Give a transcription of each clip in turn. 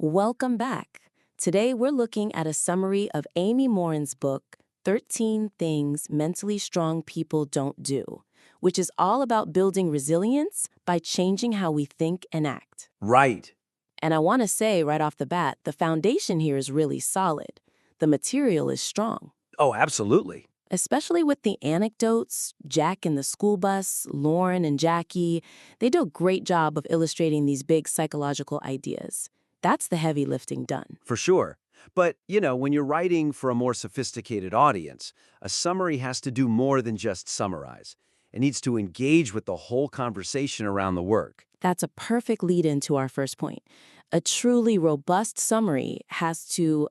Welcome back. Today we're looking at a summary of Amy Morin's book, 13 Things Mentally Strong People Don't Do, which is all about building resilience by changing how we think and act. Right. And I want to say right off the bat, the foundation here is really solid. The material is strong. Oh, absolutely. Especially with the anecdotes, Jack in the school bus, Lauren and Jackie, they do a great job of illustrating these big psychological ideas. That's the heavy lifting done. For sure. But, when you're writing for a more sophisticated audience, a summary has to do more than just summarize. It needs to engage with the whole conversation around the work. That's a perfect lead into our first point. A truly robust summary has to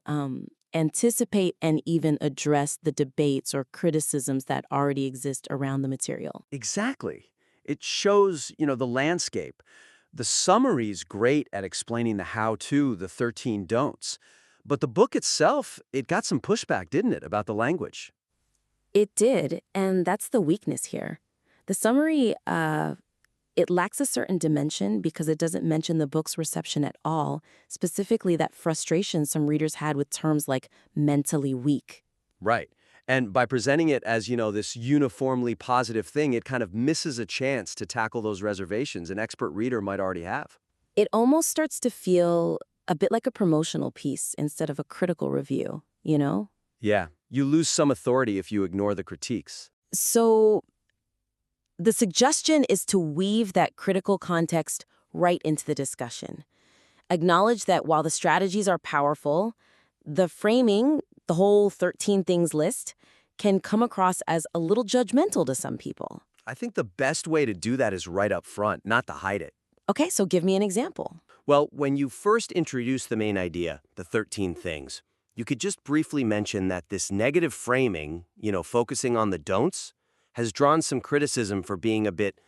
anticipate and even address the debates or criticisms that already exist around the material. Exactly. It shows, the landscape. The summary's great at explaining the how-to, the 13 don'ts. But the book itself, it got some pushback, didn't it, about the language? It did, and that's the weakness here. The summary, it lacks a certain dimension because it doesn't mention the book's reception at all, specifically that frustration some readers had with terms like mentally weak. Right. And by presenting it as, this uniformly positive thing, it kind of misses a chance to tackle those reservations an expert reader might already have. It almost starts to feel a bit like a promotional piece instead of a critical review, you know? Yeah, you lose some authority if you ignore the critiques. So the suggestion is to weave that critical context right into the discussion. Acknowledge that while the strategies are powerful, the framing, the whole 13 things list, can come across as a little judgmental to some people. I think the best way to do that is right up front, not to hide it. Okay, so give me an example. Well, when you first introduce the main idea, the 13 things, you could just briefly mention that this negative framing, focusing on the don'ts, has drawn some criticism for being a bit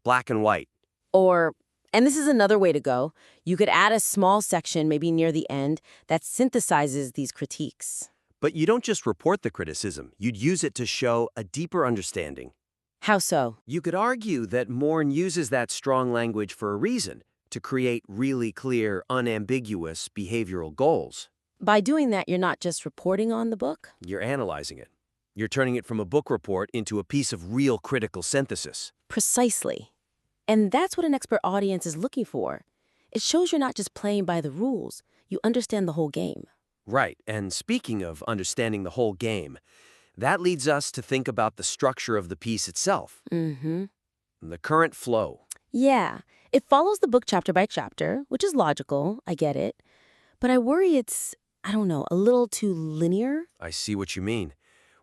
black and white. Or, and this is another way to go, you could add a small section, maybe near the end, that synthesizes these critiques. But you don't just report the criticism, you'd use it to show a deeper understanding. How so? You could argue that Morn uses that strong language for a reason, to create really clear, unambiguous behavioral goals. By doing that, you're not just reporting on the book? You're analyzing it. You're turning it from a book report into a piece of real critical synthesis. Precisely. And that's what an expert audience is looking for. It shows you're not just playing by the rules, you understand the whole game. Right, and speaking of understanding the whole game, that leads us to think about the structure of the piece itself. The current flow. Yeah, it follows the book chapter by chapter, which is logical, I get it. But I worry it's, a little too linear. I see what you mean.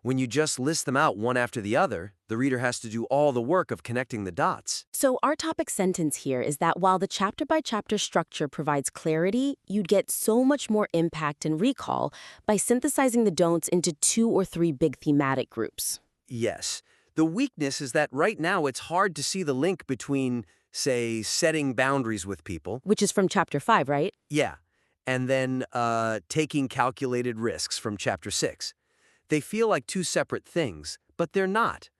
When you just list them out one after the other, the reader has to do all the work of connecting the dots. So our topic sentence here is that while the chapter-by-chapter structure provides clarity, you'd get so much more impact and recall by synthesizing the don'ts into 2 or 3 big thematic groups. Yes. The weakness is that right now it's hard to see the link between, say, setting boundaries with people. Which is from chapter 5, right? Yeah. And then taking calculated risks from chapter 6. They feel like 2 separate things, but they're not.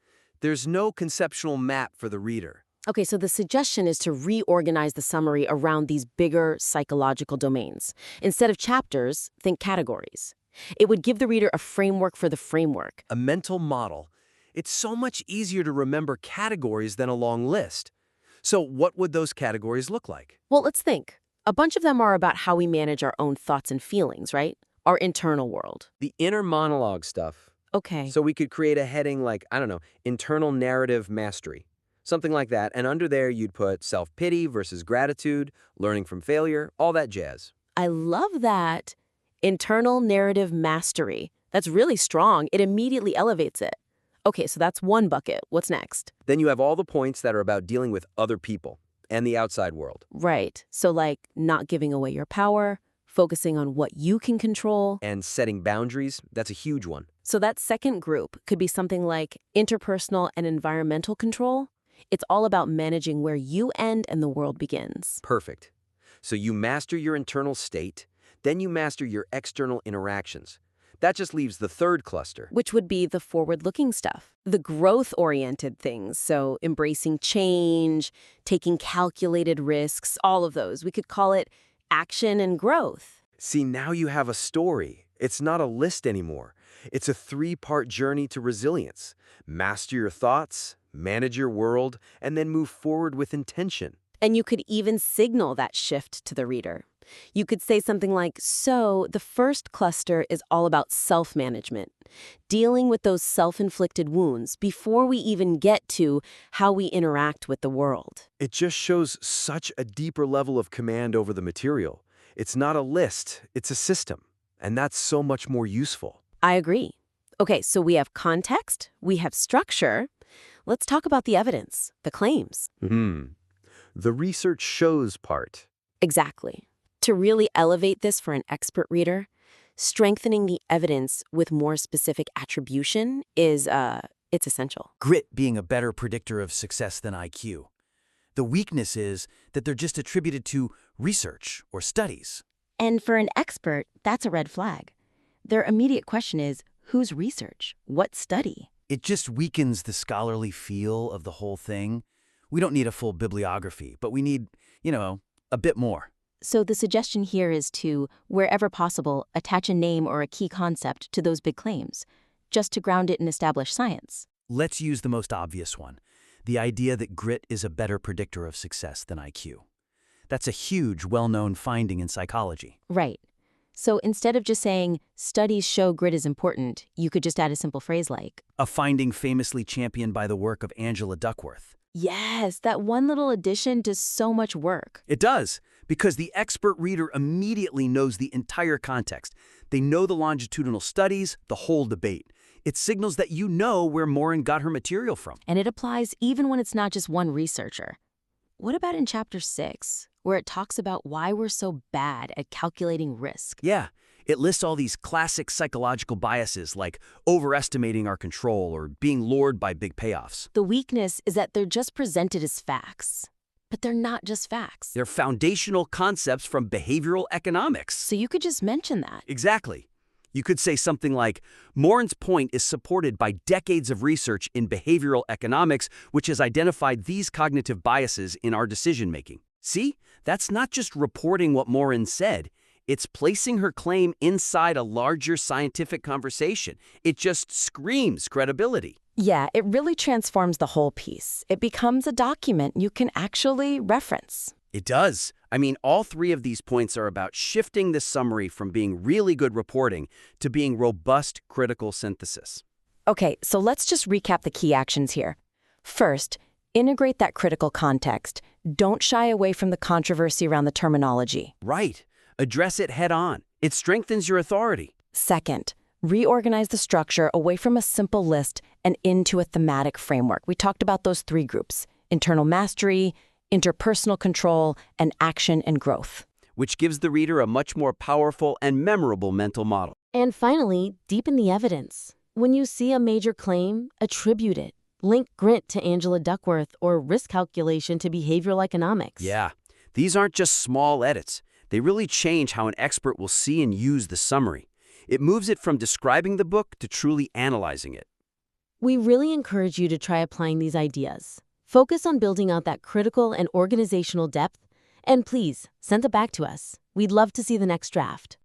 There's no conceptual map for the reader. Okay, so the suggestion is to reorganize the summary around these bigger psychological domains. Instead of chapters, think categories. It would give the reader a framework for the framework. A mental model. It's so much easier to remember categories than a long list. So what would those categories look like? Well, let's think. A bunch of them are about how we manage our own thoughts and feelings, right? Our internal world. The inner monologue stuff. Okay. So we could create a heading like, internal narrative mastery. Something like that. And under there, you'd put self-pity versus gratitude, learning from failure, all that jazz. I love that. Internal narrative mastery. That's really strong. It immediately elevates it. Okay, so that's one bucket. What's next? Then you have all the points that are about dealing with other people and the outside world. Right. So like not giving away your power, focusing on what you can control. And setting boundaries, that's a huge one. So that second group could be something like interpersonal and environmental control. It's all about managing where you end and the world begins. Perfect. So you master your internal state, then you master your external interactions. That just leaves the third cluster. Which would be the forward-looking stuff, the growth-oriented things. So embracing change, taking calculated risks, all of those. We could call it action and growth. See, now you have a story. It's not a list anymore. It's a three-part journey to resilience. Master your thoughts, manage your world, and then move forward with intention. And you could even signal that shift to the reader. You could say something like, so the first cluster is all about self-management, dealing with those self-inflicted wounds before we even get to how we interact with the world. It just shows such a deeper level of command over the material. It's not a list, it's a system. And that's so much more useful. I agree. Okay, so we have context, we have structure. Let's talk about the evidence, the claims. The research shows part. Exactly. To really elevate this for an expert reader, strengthening the evidence with more specific attribution is, it's essential. Grit being a better predictor of success than IQ. The weakness is that they're just attributed to research or studies. And for an expert, that's a red flag. Their immediate question is, whose research? What study? It just weakens the scholarly feel of the whole thing. We don't need a full bibliography, but we need, a bit more. So the suggestion here is to, wherever possible, attach a name or a key concept to those big claims, just to ground it in established science. Let's use the most obvious one, the idea that grit is a better predictor of success than IQ. That's a huge, well-known finding in psychology. Right. So instead of just saying, studies show grit is important, you could just add a simple phrase like, A finding famously championed by the work of Angela Duckworth. yes, that one little addition does so much work. It does, because the expert reader immediately knows the entire context. They know the longitudinal studies, the whole debate. It signals that you know where Morin got her material from. And it applies even when it's not just one researcher. What about in Chapter 6, where it talks about why we're so bad at calculating risk? Yeah, it lists all these classic psychological biases like overestimating our control or being lured by big payoffs. The weakness is that they're just presented as facts. But they're not just facts. They're foundational concepts from behavioral economics. So you could just mention that. Exactly. You could say something like, Morin's point is supported by decades of research in behavioral economics, which has identified these cognitive biases in our decision-making. See, that's not just reporting what Morin said. It's placing her claim inside a larger scientific conversation. It just screams credibility. Yeah, it really transforms the whole piece. It becomes a document you can actually reference. It does. I mean, all three of these points are about shifting the summary from being really good reporting to being robust critical synthesis. Okay, so let's just recap the key actions here. First, integrate that critical context. Don't shy away from the controversy around the terminology. Right. Address it head on. It strengthens your authority. Second, reorganize the structure away from a simple list and into a thematic framework. We talked about those three groups: internal mastery, interpersonal control, and action and growth. Which gives the reader a much more powerful and memorable mental model. And finally, deepen the evidence. When you see a major claim, attribute it. Link grit to Angela Duckworth or risk calculation to behavioral economics. Yeah, these aren't just small edits. They really change how an expert will see and use the summary. It moves it from describing the book to truly analyzing it. We really encourage you to try applying these ideas. Focus on building out that critical and organizational depth, and please, send it back to us. We'd love to see the next draft.